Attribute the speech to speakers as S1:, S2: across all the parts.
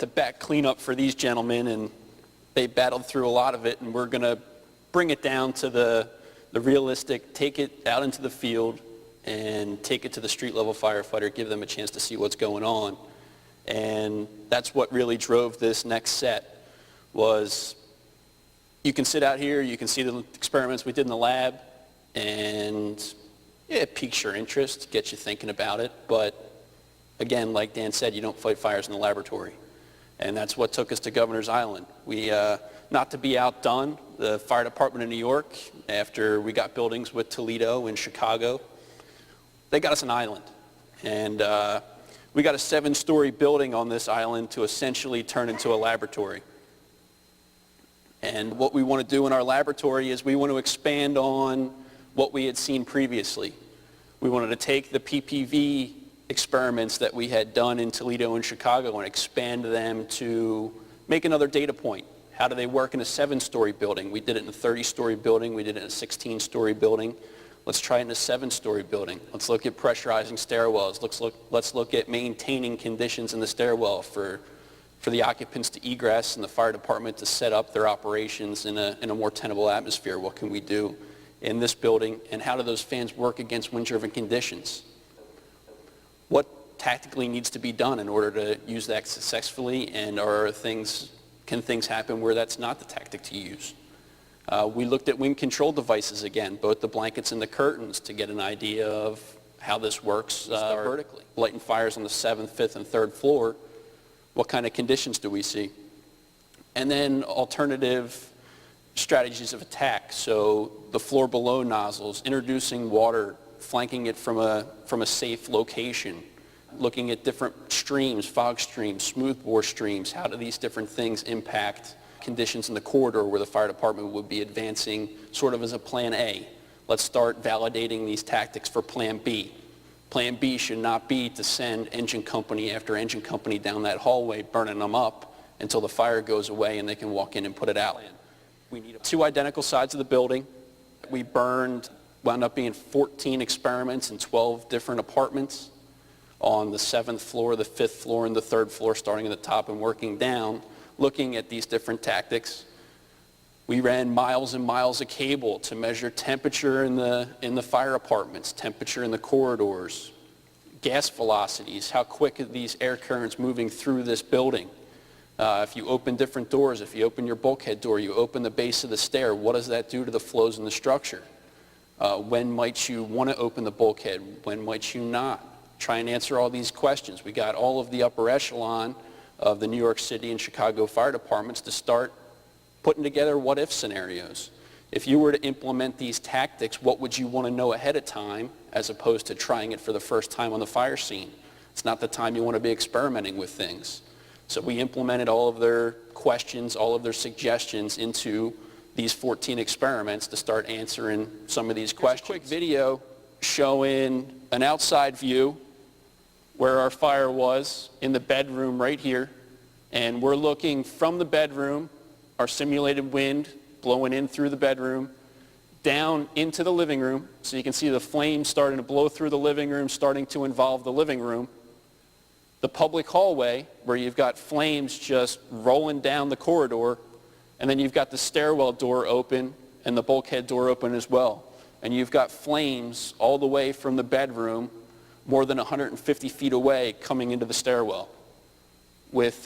S1: back cleanup for these gentlemen, and they battled through a lot of it, and we're going to bring it down to the realistic, take it out into the field and take it to the street level firefighter, give them a chance to see what's going on. And that's what really drove this next set. Was you can sit out here, you can see the experiments we did in the lab, and yeah, it piques your interest, gets you thinking about it, but again, like Dan said, you don't fight fires in the laboratory. And that's what took us to Governor's Island. We, not to be outdone, the fire department in New York, after we got buildings with Toledo and Chicago, they got us an island. And we got a 7-story building on this island to essentially turn into a laboratory. And what we want to do in our laboratory is we want to expand on what we had seen previously. We wanted to take the PPV experiments that we had done in Toledo and Chicago and expand them to make another data point. How do they work in a 7-story building? We did it in a 30-story building. We did it in a 16-story building. Let's try it in a 7-story building. Let's look at pressurizing stairwells. Let's look at maintaining conditions in the stairwell for the occupants to egress and the fire department to set up their operations in a more tenable atmosphere. What can we do in this building, and how do those fans work against wind-driven conditions? What tactically needs to be done in order to use that successfully, and can things happen where that's not the tactic to use? We looked at wind control devices again, both the blankets and the curtains, to get an idea of how this works vertically. Lighting fires on the 7th, 5th, and 3rd floor, what kind of conditions do we see? And then alternative strategies of attack. So the floor below nozzles, introducing water, flanking it from a safe location, looking at different streams, fog streams, smoothbore streams. How do these different things impact conditions in the corridor where the fire department would be advancing sort of as a plan A? Let's start validating these tactics for plan B. Plan B should not be to send engine company after engine company down that hallway, burning them up until the fire goes away and they can walk in and put it out. We need 2 identical sides of the building. We wound up being 14 experiments in 12 different apartments on the 7th floor, the 5th floor, and the 3rd floor, starting at the top and working down, looking at these different tactics. We ran miles and miles of cable to measure temperature in the fire apartments, temperature in the corridors, gas velocities, how quick are these air currents moving through this building. If you open different doors, if you open your bulkhead door, you open the base of the stair, what does that do to the flows in the structure? When might you want to open the bulkhead? When might you not? Try and answer all these questions. We got all of the upper echelon of the New York City and Chicago fire departments to start putting together what-if scenarios. If you were to implement these tactics, what would you want to know ahead of time as opposed to trying it for the first time on the fire scene? It's not the time you want to be experimenting with things. So we implemented all of their questions, all of their suggestions into these 14 experiments to start answering some of these questions. Here's a quick video showing an outside view where our fire was in the bedroom right here. And we're looking from the bedroom, our simulated wind blowing in through the bedroom, down into the living room. So you can see the flames starting to blow through the living room, starting to involve the living room. The public hallway, where you've got flames just rolling down the corridor, and then you've got the stairwell door open and the bulkhead door open as well. And you've got flames all the way from the bedroom, more than 150 feet away, coming into the stairwell, with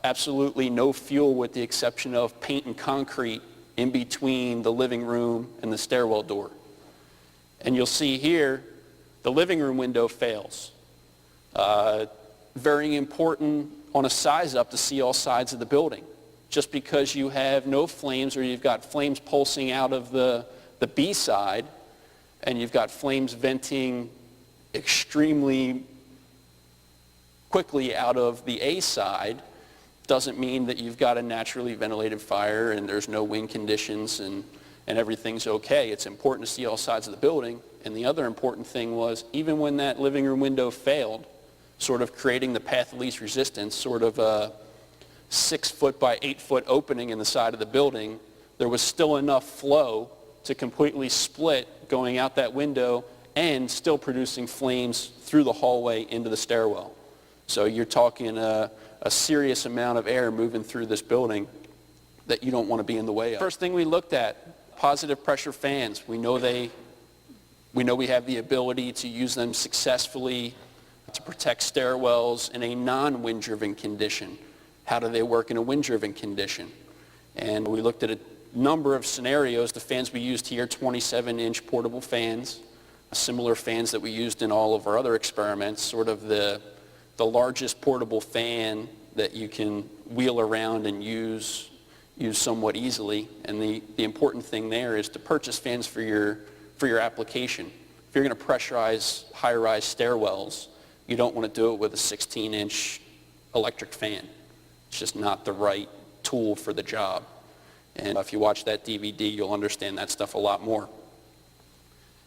S1: absolutely no fuel with the exception of paint and concrete in between the living room and the stairwell door. And you'll see here, the living room window fails. Very important on a size up to see all sides of the building. Just because you have no flames, or you've got flames pulsing out of the B side, and you've got flames venting extremely quickly out of the A side, doesn't mean that you've got a naturally ventilated fire and there's no wind conditions and everything's okay. It's important to see all sides of the building. And the other important thing was, even when that living room window failed, sort of creating the path of least resistance, sort of a 6-foot by 8-foot opening in the side of the building, there was still enough flow to completely split going out that window and still producing flames through the hallway into the stairwell. So you're talking a serious amount of air moving through this building that you don't want to be in the way of. First thing we looked at, positive pressure fans. We know we have the ability to use them successfully to protect stairwells in a non-wind-driven condition. How do they work in a wind-driven condition? And we looked at a number of scenarios. The fans we used here, 27-inch portable fans, similar fans that we used in all of our other experiments, sort of the largest portable fan that you can wheel around and use somewhat easily. And the important thing there is to purchase fans for your application. If you're going to pressurize high-rise stairwells, you don't want to do it with a 16-inch electric fan. It's just not the right tool for the job. And if you watch that DVD, you'll understand that stuff a lot more.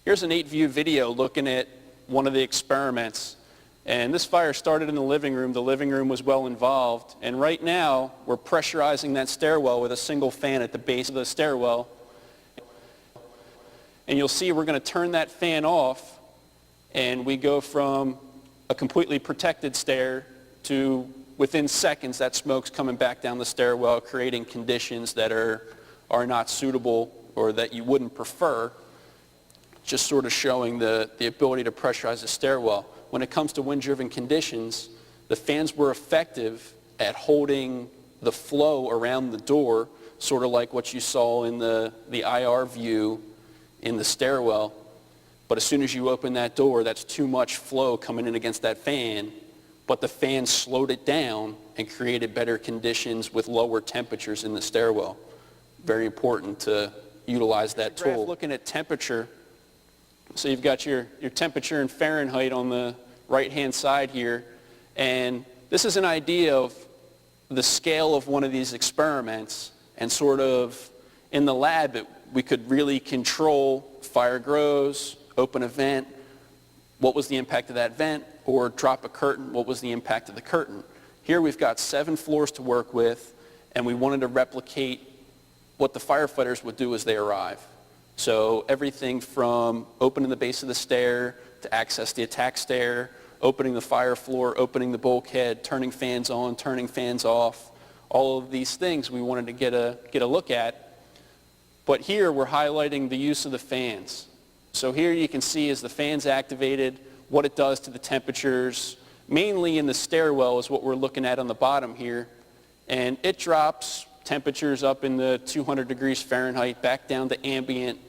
S1: Here's an 8-view video looking at one of the experiments. And this fire started in the living room. The living room was well involved. And right now, we're pressurizing that stairwell with a single fan at the base of the stairwell. And you'll see we're going to turn that fan off, and we go from a completely protected stair to within seconds that smoke's coming back down the stairwell, creating conditions that are not suitable or that you wouldn't prefer, just sort of showing the ability to pressurize a stairwell. When it comes to wind-driven conditions, the fans were effective at holding the flow around the door, sort of like what you saw in the IR view in the stairwell. But as soon as you open that door, that's too much flow coming in against that fan, but the fan slowed it down and created better conditions with lower temperatures in the stairwell. Very important to utilize that tool. Looking at temperature, so you've got your temperature in Fahrenheit on the right-hand side here, and this is an idea of the scale of one of these experiments, and sort of in the lab we could really control fire grows, open a vent, what was the impact of that vent, or drop a curtain, what was the impact of the curtain. Here we've got 7 floors to work with, and we wanted to replicate what the firefighters would do as they arrive. So everything from opening the base of the stair to access the attack stair, opening the fire floor, opening the bulkhead, turning fans on, turning fans off, all of these things we wanted to get a look at. But here we're highlighting the use of the fans. So here you can see as the fan's activated, what it does to the temperatures, mainly in the stairwell is what we're looking at on the bottom here. And it drops temperatures up in the 200 degrees Fahrenheit back down to ambient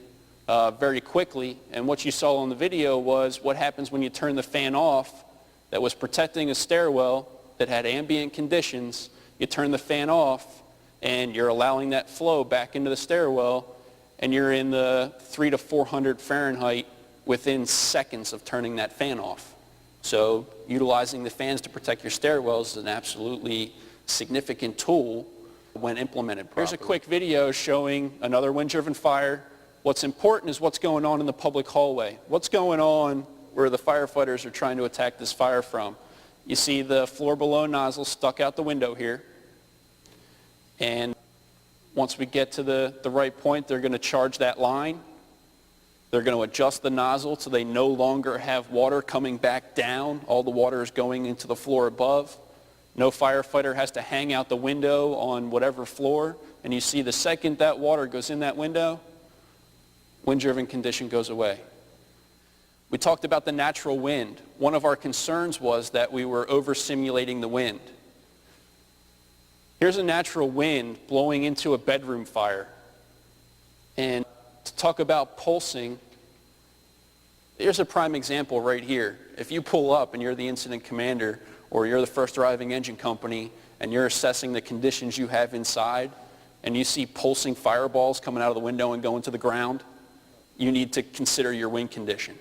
S1: very quickly. And what you saw on the video was what happens when you turn the fan off that was protecting a stairwell that had ambient conditions. You turn the fan off and you're allowing that flow back into the stairwell, and you're in the 300 to 400 Fahrenheit within seconds of turning that fan off. So utilizing the fans to protect your stairwells is an absolutely significant tool when implemented properly. Here's a quick video showing another wind-driven fire. What's important is what's going on in the public hallway. What's going on where the firefighters are trying to attack this fire from. You see the floor below nozzle stuck out the window here. And once we get to the right point, they're going to charge that line. They're going to adjust the nozzle so they no longer have water coming back down. All the water is going into the floor above. No firefighter has to hang out the window on whatever floor. And you see the second that water goes in that window, wind-driven condition goes away. We talked about the natural wind. One of our concerns was that we were over-simulating the wind. Here's a natural wind blowing into a bedroom fire. And to talk about pulsing, here's a prime example right here. If you pull up and you're the incident commander or you're the first arriving engine company and you're assessing the conditions you have inside and you see pulsing fireballs coming out of the window and going to the ground, you need to consider your wind condition.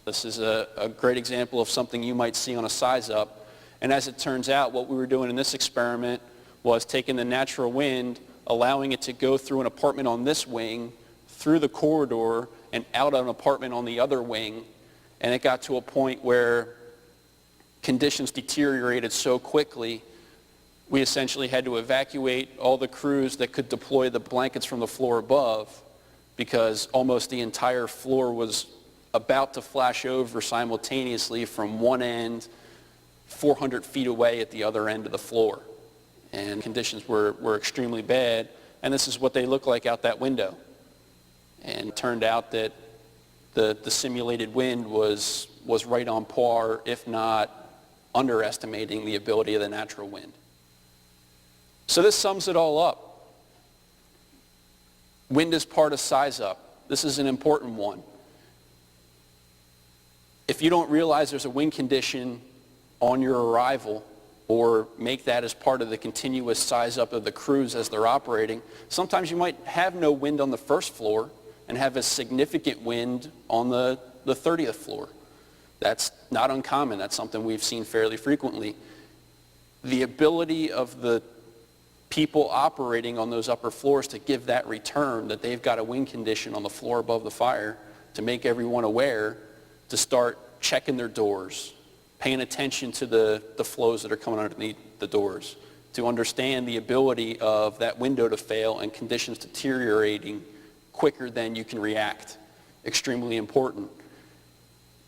S1: This is a great example of something you might see on a size up. And as it turns out, what we were doing in this experiment was taking the natural wind, allowing it to go through an apartment on this wing, through the corridor, and out of an apartment on the other wing. And it got to a point where conditions deteriorated so quickly, we essentially had to evacuate all the crews that could deploy the blankets from the floor above, because almost the entire floor was about to flash over simultaneously from one end 400 feet away at the other end of the floor. And conditions were extremely bad, and this is what they look like out that window. And it turned out that the simulated wind was right on par, if not underestimating the ability of the natural wind. So this sums it all up. Wind is part of size up. This is an important one. If you don't realize there's a wind condition on your arrival, or make that as part of the continuous size up of the crews as they're operating, sometimes you might have no wind on the first floor and have a significant wind on the 30th floor. That's not uncommon. That's something we've seen fairly frequently. The ability of the people operating on those upper floors to give that return that they've got a wind condition on the floor above the fire, to make everyone aware, to start checking their doors, paying attention to the flows that are coming underneath the doors, to understand the ability of that window to fail and conditions deteriorating quicker than you can react. Extremely important.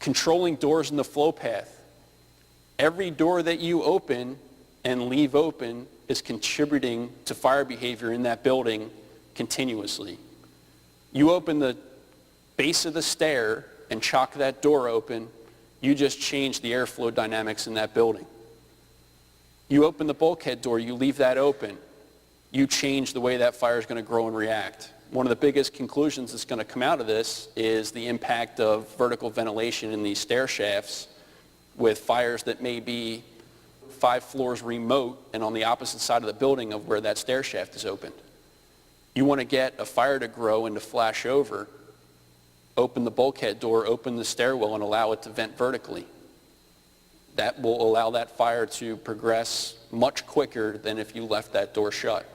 S1: Controlling doors in the flow path. Every door that you open and leave open is contributing to fire behavior in that building continuously. You open the base of the stair and chock that door open, you just change the airflow dynamics in that building. You open the bulkhead door, you leave that open, you change the way that fire is going to grow and react. One of the biggest conclusions that's going to come out of this is the impact of vertical ventilation in these stair shafts with fires that may be 5 floors remote and on the opposite side of the building of where that stair shaft is opened. You want to get a fire to grow and to flash over, open the bulkhead door, open the stairwell, and allow it to vent vertically. That will allow that fire to progress much quicker than if you left that door shut.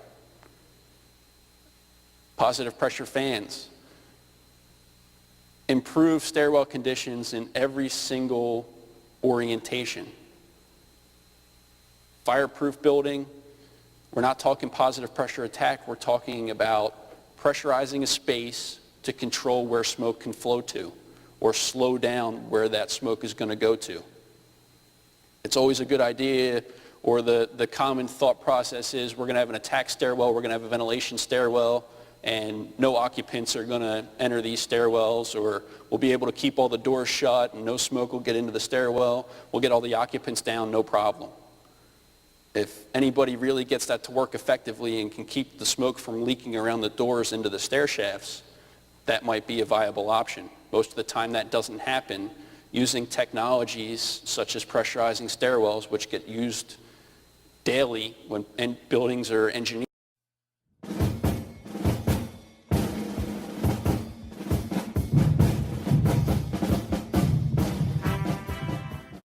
S1: Positive pressure fans. Improve stairwell conditions in every single orientation. Fireproof building, we're not talking positive pressure attack, we're talking about pressurizing a space to control where smoke can flow to, or slow down where that smoke is going to go to. It's always a good idea, or the common thought process is we're going to have an attack stairwell, we're going to have a ventilation stairwell, and no occupants are going to enter these stairwells, or we'll be able to keep all the doors shut and no smoke will get into the stairwell. We'll get all the occupants down, no problem. If anybody really gets that to work effectively and can keep the smoke from leaking around the doors into the stair shafts, that might be a viable option. Most of the time that doesn't happen. Using technologies such as pressurizing stairwells, which get used daily when buildings are engineered